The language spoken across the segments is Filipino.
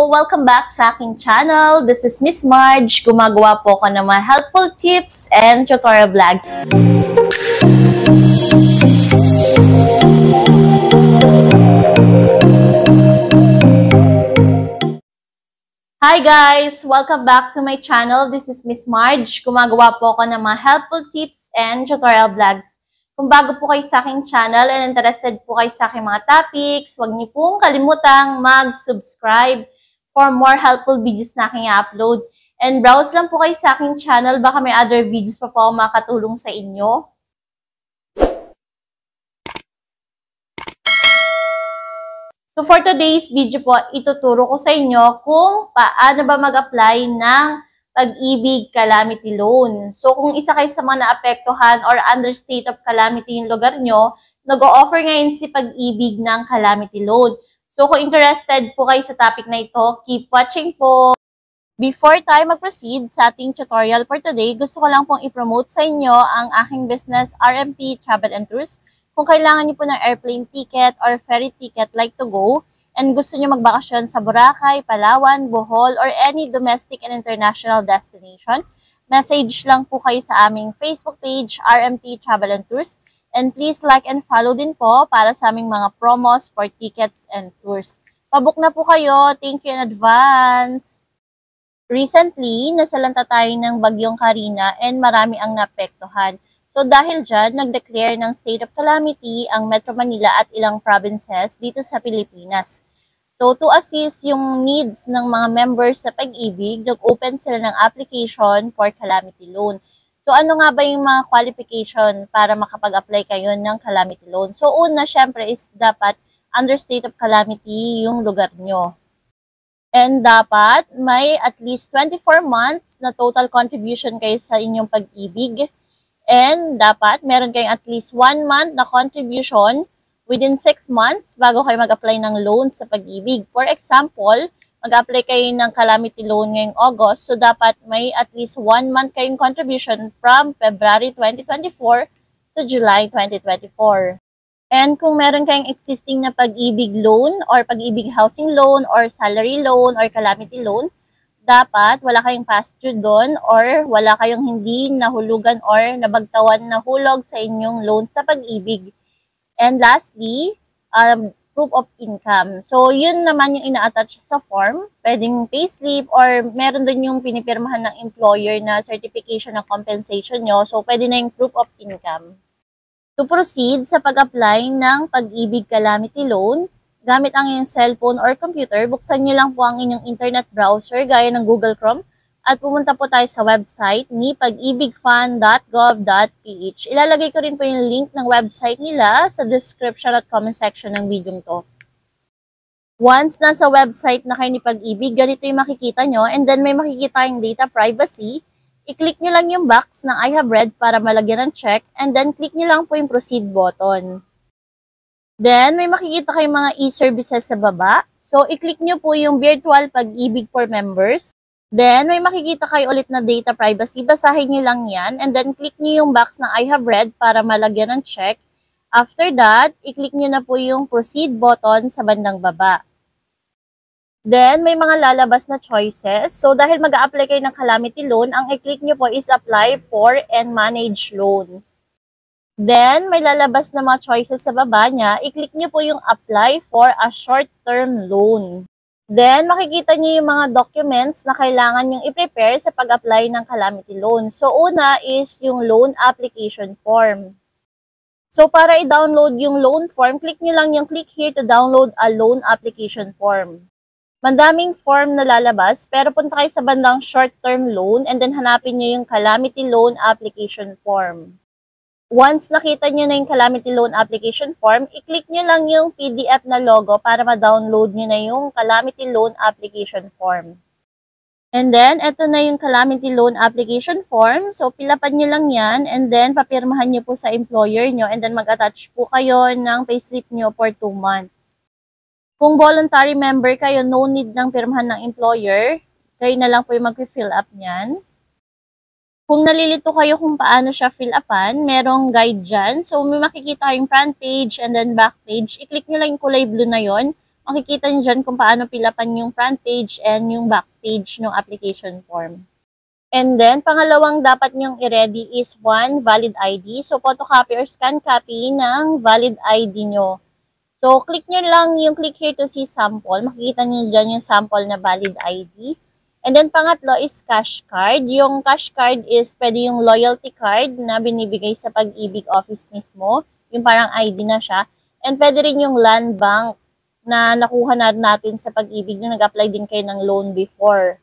Welcome back sa aking channel. This is Miss Marge. Gumagawa po ako ng mga helpful tips and tutorial vlogs. Hi guys! Welcome back to my channel. This is Miss Marge. Gumagawa po ako ng mga helpful tips and tutorial vlogs. Kung bago po kayo sa aking channel and interested po kayo sa aking mga topics, huwag niyo pong kalimutang mag-subscribe for more helpful videos na aking i-upload. And browse lang po kayo sa aking channel, baka may other videos pa po ako makatulong sa inyo. So for today's video po, ituturo ko sa inyo kung paano ba mag-apply ng Pag-ibig Calamity Loan. So kung isa kayo sa mga naapektuhan or under state of calamity yung lugar nyo, nag-o-offer ngayon si Pag-ibig ng Calamity Loan. So kung interested po kayo sa topic na ito, keep watching po. Before tayo mag-proceed sa ating tutorial for today, gusto ko lang pong i-promote sa inyo ang aking business RMT Travel and Tours. Kung kailangan niyo po ng airplane ticket or ferry ticket like to go, and gusto nyo magbakasyon sa Boracay, Palawan, Bohol, or any domestic and international destination, message lang po kayo sa aming Facebook page, RMT Travel and Tours. And please like and follow din po para sa aming mga promos for tickets and tours. Pabook na po kayo. Thank you in advance. Recently, nasalanta tayo ng Bagyong Karina and marami ang naapektuhan. So dahil dyan, nag-declare ng state of calamity ang Metro Manila at ilang provinces dito sa Pilipinas. So to assist yung needs ng mga members sa Pag-ibig, nag-open sila ng application for calamity loan. So ano nga ba yung mga qualification para makapag-apply kayo ng calamity loan? So una, syempre is dapat under state of calamity yung lugar nyo. And dapat may at least 24 months na total contribution kayo sa inyong Pag-ibig. And dapat meron kayong at least 1 month na contribution within 6 months bago kayo mag-apply ng loan sa Pag-ibig. For example, mag-apply kayo ng calamity loan ngayong August, so dapat may at least 1 month kayong contribution from February 2024 to July 2024. And kung meron kayong existing na Pag-ibig loan or Pag-ibig housing loan or salary loan or calamity loan, dapat wala kayong past due doon or wala kayong hindi nahulugan or nabagtawan na hulog sa inyong loan sa Pag-ibig. And lastly, proof of income. So, yun naman yung ina-attach sa form. Pwedeng payslip or meron din yung pinipirmahan ng employer na certification ng compensation nyo. So, pwede na yung proof of income. To proceed sa pag-apply ng Pag-ibig Calamity Loan, gamit ang inyong cellphone or computer, buksan nyo lang po ang inyong internet browser gaya ng Google Chrome at pumunta po tayo sa website ni pagibigfund.gov.ph. Ilalagay ko rin po yung link ng website nila sa description at comment section ng video to. Once nasa website na kayo ni Pag-ibig, ganito yung makikita nyo and then may makikita yung data privacy. I-click nyo lang yung box ng I have read para malagyan ng check and then click nyo lang po yung proceed button. Then, may makikita kayong mga e-services sa baba. So, i-click nyo po yung virtual Pag-ibig for members. Then, may makikita kayo ulit na data privacy. Basahin nyo lang yan. And then, click nyo yung box na I have read para malagyan ng check. After that, i-click nyo na po yung proceed button sa bandang baba. Then, may mga lalabas na choices. So, dahil mag-a-apply kayo ng calamity loan, ang i-click nyo po is apply for and manage loans. Then, may lalabas na mga choices sa baba niya. I-click nyo po yung apply for a short-term loan. Then, makikita nyo yung mga documents na kailangan yung i-prepare sa pag-apply ng calamity loan. So, una is yung loan application form. So, para i-download yung loan form, click nyo lang yung click here to download a loan application form. Mandaming form na lalabas, pero punta kayo sa bandang short-term loan and then hanapin nyo yung calamity loan application form. Once nakita nyo na yung calamity loan application form, i-click nyo lang yung PDF na logo para ma-download nyo na yung calamity loan application form. And then, eto na yung calamity loan application form. So, pilapan nyo lang yan and then papirmahan nyo po sa employer nyo and then mag-attach po kayo ng payslip nyo for 2 months. Kung voluntary member kayo, no need ng pirmahan ng employer. Kayo na lang po yung mag-fill up nyan. Kung nalilito kayo kung paano siya fill upan, merong guide dyan. So, may makikita kayong front page and then back page. I-click nyo lang yung kulay blue na yon makikita nyo dyan kung paano pilapan yung front page and yung back page ng application form. And then, pangalawang dapat nyong i-ready is one, valid ID. So, photocopy or scan copy ng valid ID nyo. So, click nyo lang yung click here to see sample. Makikita nyo dyan yung sample na valid ID. And then, pangatlo is cash card. Yung cash card is pwede yung loyalty card na binibigay sa Pag-ibig office mismo. Yung parang ID na siya. And pwede rin yung land bank na nakuha na natin sa Pag-ibig nung nag-apply din kayo ng loan before.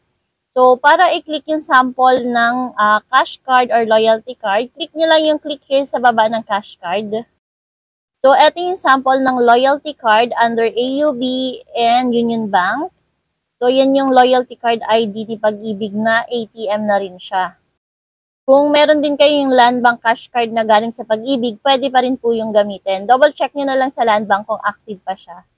So, para i-click yung sample ng cash card or loyalty card, click nyo lang yung click here sa baba ng cash card. So, ito yung sample ng loyalty card under AUB and Union Bank. So, yan yung loyalty card ID ni Pag-ibig na ATM na rin siya. Kung meron din kayong land bank cash card na galing sa Pag-ibig, pwede pa rin po yung gamitin. Double check nyo na lang sa land bank kung active pa siya.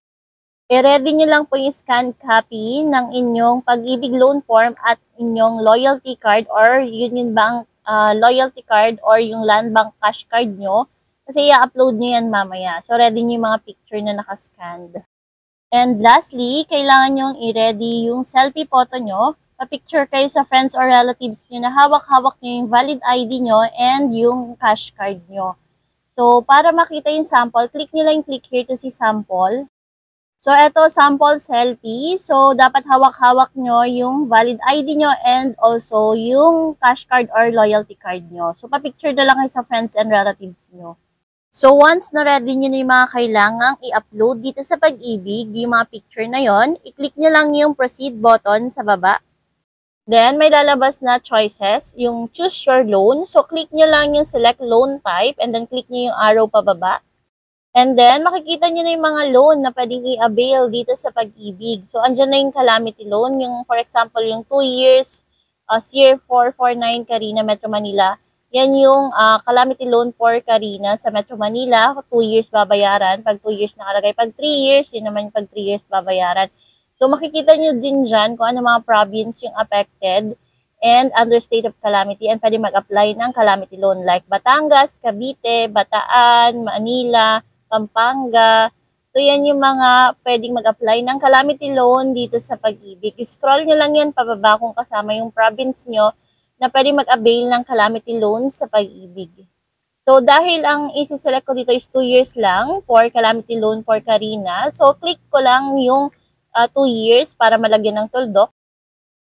I-ready nyo lang po yung scan copy ng inyong Pag-ibig loan form at inyong loyalty card or Union Bank loyalty card or yung land bank cash card nyo kasi i-upload nyo yan mamaya. So, ready nyo yung mga picture na nakascanned. And lastly, kailangan nyo i-ready yung selfie photo nyo. Pa-picture kayo sa friends or relatives nyo na hawak-hawak nyo yung valid ID nyo and yung cash card nyo. So, para makita yung sample, click nyo lang yung click here to see sample. So, ito, sample selfie. So, dapat hawak-hawak nyo yung valid ID nyo and also yung cash card or loyalty card nyo. So, pa-picture na lang kayo sa friends and relatives nyo. So, once na ready nyo na yung mga kailangang i-upload dito sa Pag-ibig, yung mga picture na yon, i-click nyo lang yung proceed button sa baba. Then, may lalabas na choices, yung choose your loan. So, click nyo lang yung select loan type and then click nyo yung arrow pababa. And then, makikita nyo na yung mga loan na pwedeng i-avail dito sa Pag-ibig. So, andyan na yung calamity loan. Yung, for example, yung 2 years, Year 449 Carina, Metro Manila. Yan yung calamity loan for Carina sa Metro Manila. 2 years babayaran. Pag 2 years nakalagay. Pag 3 years, yun naman pag 3 years babayaran. So, makikita nyo din dyan kung ano mga province yung affected and under state of calamity and pwede mag-apply ng calamity loan like Batangas, Cavite, Bataan, Manila, Pampanga. So, yan yung mga pwedeng mag-apply ng calamity loan dito sa Pag-ibig. Scroll nyo lang yan pababa kung kasama yung province nyo na pwede mag-avail ng calamity loan sa Pag-ibig. So, dahil ang isi-select ko dito is 2 years lang for calamity loan for Carina. So, click ko lang yung 2 years para malagyan ng tuldok.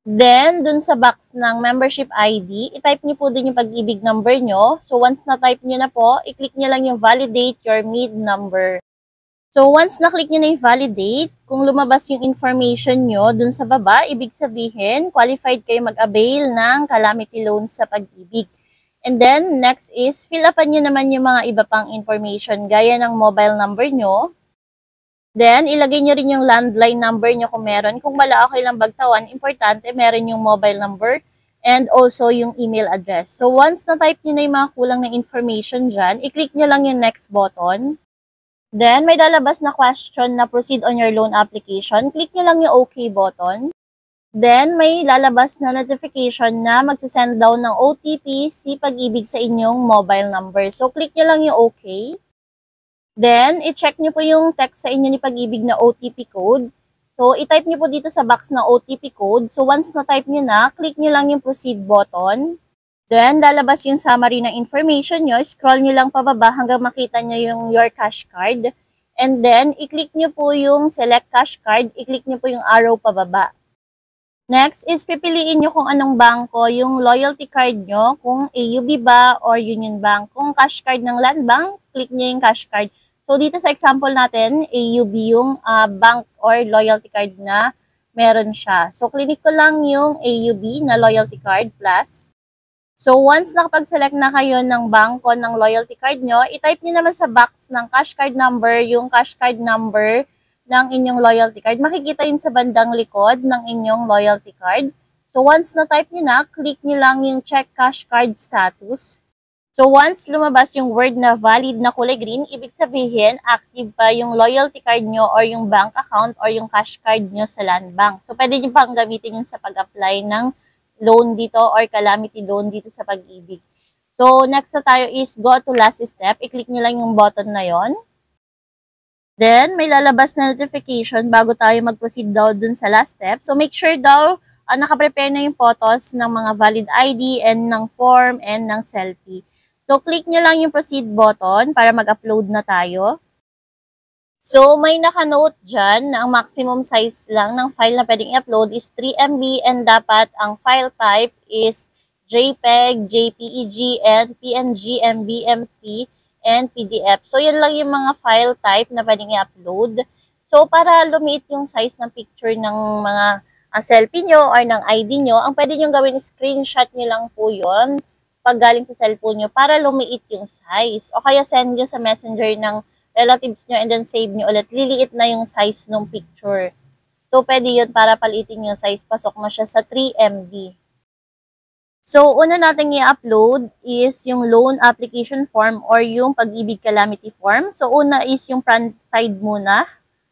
Then, dun sa box ng membership ID, i-type nyo po din yung Pag-ibig number nyo. So, once na-type nyo na po, i-click nyo lang yung validate your MID number. So, once na-click nyo na yung validate, kung lumabas yung information nyo dun sa baba, ibig sabihin, qualified kayo mag-avail ng calamity loan sa Pag-ibig. And then, next is, fill upan nyo naman yung mga iba pang information gaya ng mobile number nyo. Then, ilagay nyo rin yung landline number nyo kung meron. Kung wala, okay lang bagtawan. Importante, meron yung mobile number and also yung email address. So, once na-type nyo na yung mga kulang na information dyan, i-click nyo lang yung next button. Then, may lalabas na question na proceed on your loan application. Click nyo lang yung OK button. Then, may lalabas na notification na magsisend daw ng OTP si Pag-ibig sa inyong mobile number. So, click nyo lang yung OK. Then, i-check nyo po yung text sa inyo ni Pag-ibig na OTP code. So, i-type nyo po dito sa box na OTP code. So, once na-type nyo na, click nyo lang yung proceed button. Then, lalabas yung summary ng information nyo. Scroll nyo lang pababa hanggang makita nyo yung your cash card. And then, i-click nyo po yung select cash card. I-click nyo po yung arrow pababa. Next is pipiliin nyo kung anong bangko yung loyalty card nyo. Kung AUB ba or Union Bank. Kung cash card ng Land Bank, click nyo yung cash card. So, dito sa example natin, AUB yung bank or loyalty card na meron siya. So, click ko lang yung AUB na loyalty card plus. So, once nakapag-select na kayo ng bangko ng loyalty card nyo, i-type nyo naman sa box ng cash card number yung cash card number ng inyong loyalty card. Makikita yun sa bandang likod ng inyong loyalty card. So, once na-type nyo na, click nyo lang yung check cash card status. So, once lumabas yung word na valid na kulay green, ibig sabihin, active pa yung loyalty card nyo or yung bank account or yung cash card nyo sa Land Bank. So, pwede nyo pang gamitin yun sa pag-apply ng loan dito or calamity loan dito sa Pag-ibig. So, next na tayo is go to last step. I-click nyo lang yung button na yon. Then, may lalabas na notification bago tayo mag-proceed daw dun sa last step. So, make sure daw nakaprepare na yung photos ng mga valid ID and ng form and ng selfie. So, click nyo lang yung proceed button para mag-upload na tayo. So, may naka-note dyan na ang maximum size lang ng file na pwedeng i-upload is 3 MB and dapat ang file type is JPEG, JPEG, and PNG, MB, MP, and PDF. So, yan lang yung mga file type na pwedeng i-upload. So, para lumiit yung size ng picture ng mga selfie nyo or ng ID nyo, ang pwede nyo gawin is screenshot nyo lang po yun pag galing sa cellphone nyo para lumiit yung size. O kaya send nyo sa messenger ng relatives nyo and then save nyo ulit. Liliit na yung size ng picture. So, pwede yun para palitin yung size. Pasok na siya sa 3 MB. So, una natin i-upload is yung loan application form or yung pag-ibig calamity form. So, una is yung front side muna.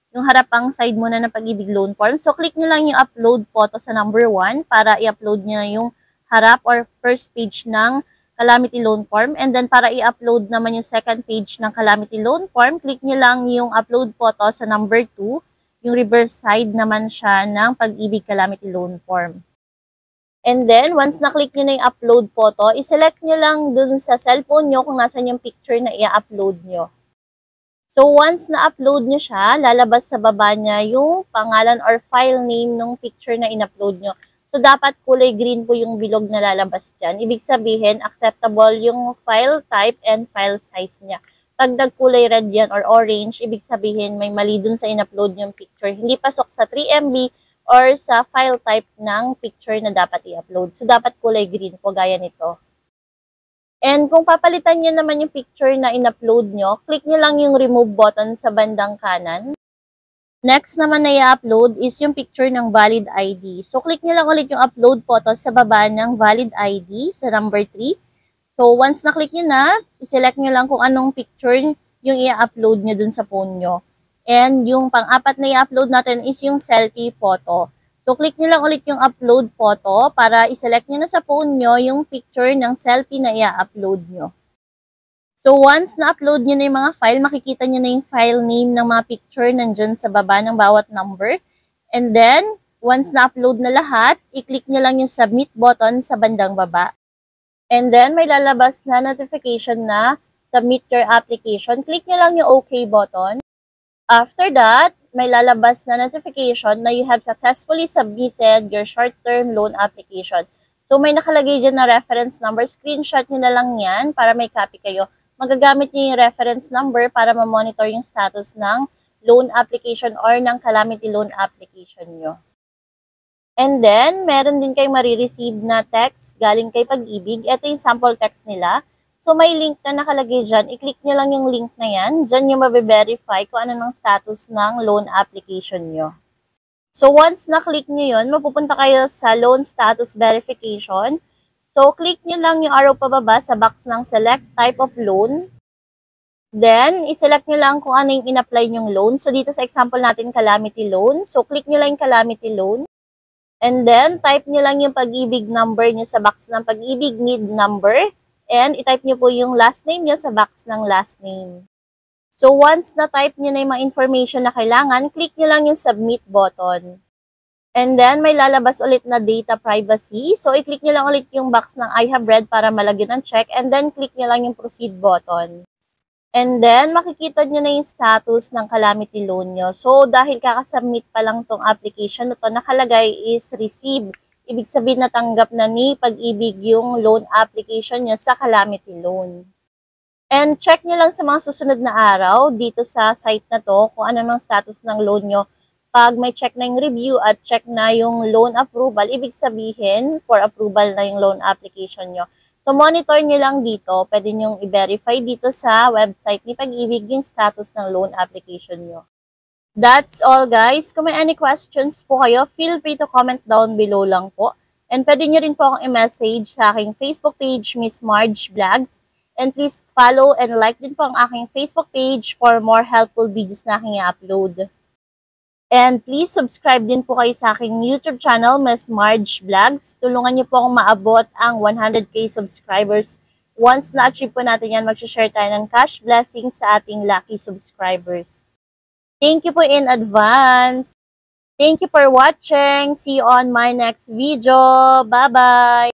Yung harapang side muna ng pag-ibig loan form. So, click nyo lang yung upload photo sa number 1 para i-upload nyo yung harap or first page ng calamity loan form. And then, para i-upload naman yung second page ng calamity loan form, click nyo lang yung upload photo sa number 2. Yung reverse side naman siya ng pag-ibig calamity loan form. And then, once na-click nyo na yung upload photo, iselect nyo lang dun sa cellphone nyo kung nasan yung picture na i-upload nyo. So, once na-upload nyo siya, lalabas sa baba niya yung pangalan or file name ng picture na in-upload nyo. So, dapat kulay green po yung bilog na lalabas dyan. Ibig sabihin, acceptable yung file type and file size niya. Pag nagkulay red yan or orange, ibig sabihin may mali dun sa in-upload yung picture. Hindi pasok sa 3 MB or sa file type ng picture na dapat i-upload. So, dapat kulay green po, gaya nito. And kung papalitan nyo naman yung picture na in-upload nyo, click nyo lang yung remove button sa bandang kanan. Next naman na i-upload is yung picture ng valid ID. So, click nyo lang ulit yung upload photo sa baba ng valid ID sa number 3. So, once na-click nyo na, iselect nyo lang kung anong picture yung i-upload nyo dun sa phone nyo. And yung pang-apat na i-upload natin is yung selfie photo. So, click nyo lang ulit yung upload photo para iselect nyo na sa phone nyo yung picture ng selfie na i-upload nyo. So, once na-upload nyo na yung mga file, makikita nyo na yung file name ng mga picture nandyan sa baba ng bawat number. And then, once na-upload na lahat, i-click nyo lang yung submit button sa bandang baba. And then, may lalabas na notification na submit your application. Click nyo lang yung OK button. After that, may lalabas na notification na you have successfully submitted your short-term loan application. So, may nakalagay dyan na reference number. Screenshot nyo na lang yan para may copy kayo. Magagamit nyo yung reference number para ma-monitor yung status ng loan application or ng calamity loan application nyo. And then, meron din kayong marireceive na text galing kay Pag-ibig. Ito yung sample text nila. So, may link na nakalagay dyan. I-click nyo lang yung link na yan. Dyan nyo mabe-verify kung ano ng status ng loan application nyo. So, once na-click nyo yun, mapupunta kayo sa loan status verification. So, click nyo lang yung arrow pababa sa box ng select type of loan. Then, iselect nyo lang kung ano yung in-apply nyong loan. So, dito sa example natin, calamity loan. So, click nyo lang yung calamity loan. And then, type nyo lang yung Pag-ibig number nyo sa box ng Pag-ibig need number. And itype nyo po yung last name nyo sa box ng last name. So, once na-type nyo na yung mga information na kailangan, click nyo lang yung submit button. And then, may lalabas ulit na data privacy. So, i-click nyo lang ulit yung box ng I have read para malagyan ng check. And then, click nyo lang yung proceed button. And then, makikita nyo na yung status ng calamity loan nyo. So, dahil kakasubmit pa lang tong application na to, nakalagay is received. Ibig sabihin natanggap na ni Pag-ibig yung loan application nyo sa calamity loan. And check nyo lang sa mga susunod na araw dito sa site na to kung ano ng status ng loan nyo. Pag may check na yung review at check na yung loan approval, ibig sabihin for approval na yung loan application nyo. So monitor nyo lang dito, pwede nyo i-verify dito sa website ni Pag-ibig yung status ng loan application nyo. That's all guys. Kung may any questions po kayo, feel free to comment down below lang po. And pwede nyo rin po akong i-message sa aking Facebook page, Miss Marge Vlogs. And please follow and like din po ang aking Facebook page for more helpful videos na aking i-upload. And please subscribe din po kayo sa aking YouTube channel, Miss Marge Vlogs. Tulungan nyo po akong maabot ang 100k subscribers. Once na-achieve po natin yan, mag-share tayo ng cash blessings sa ating lucky subscribers. Thank you po in advance. Thank you for watching. See you on my next video. Bye-bye.